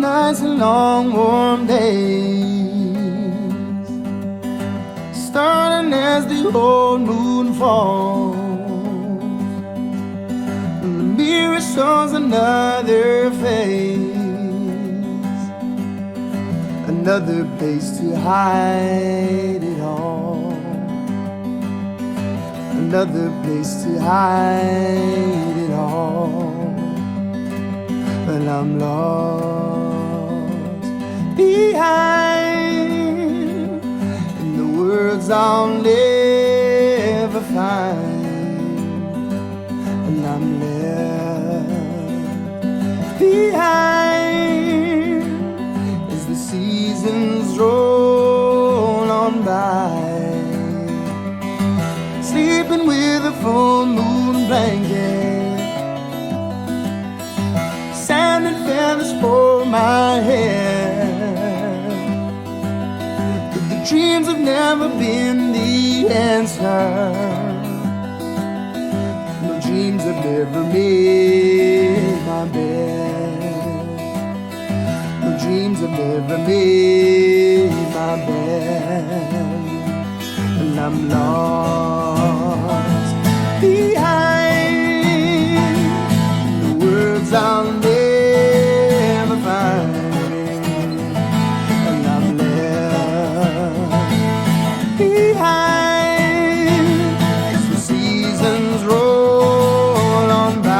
nights and long warm days, starting as the old moon falls, and the mirror shows another face, another place to hide it all, another place to hide it all. But I'm lost behind in the words I'll never find, and I'm left behind as the seasons roll on by, sleeping with a full moon blanket, sand and feathers for my head. But the dreams have never been the answer. No dreams have never made my bed. No dreams have never made my bed. And I'm lost behind the words I'll never find, and I'm left behind as the seasons roll on by.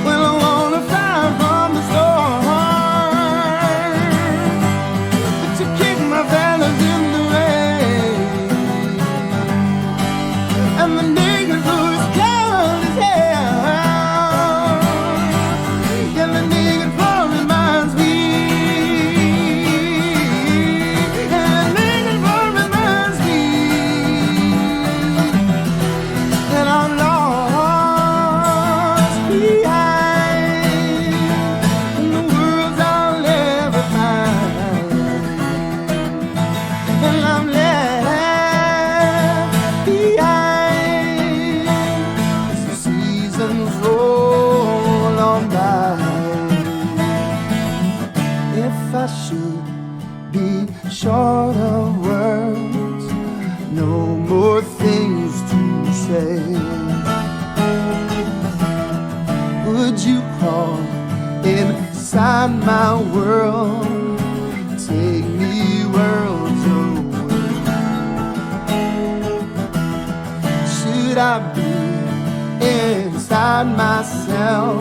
Well, I wanna fly from the storm, but to kick my feathers in the rain, and the naked blue is cold as hell, and the naked floor reminds me, and the naked floor reminds me that I'm lost behind in the worlds I'll never find, and I'm left behind as the seasons roll on by. If I should be short of words, no more things to say, would you crawl inside my world, take me worlds away? Should I be inside myself,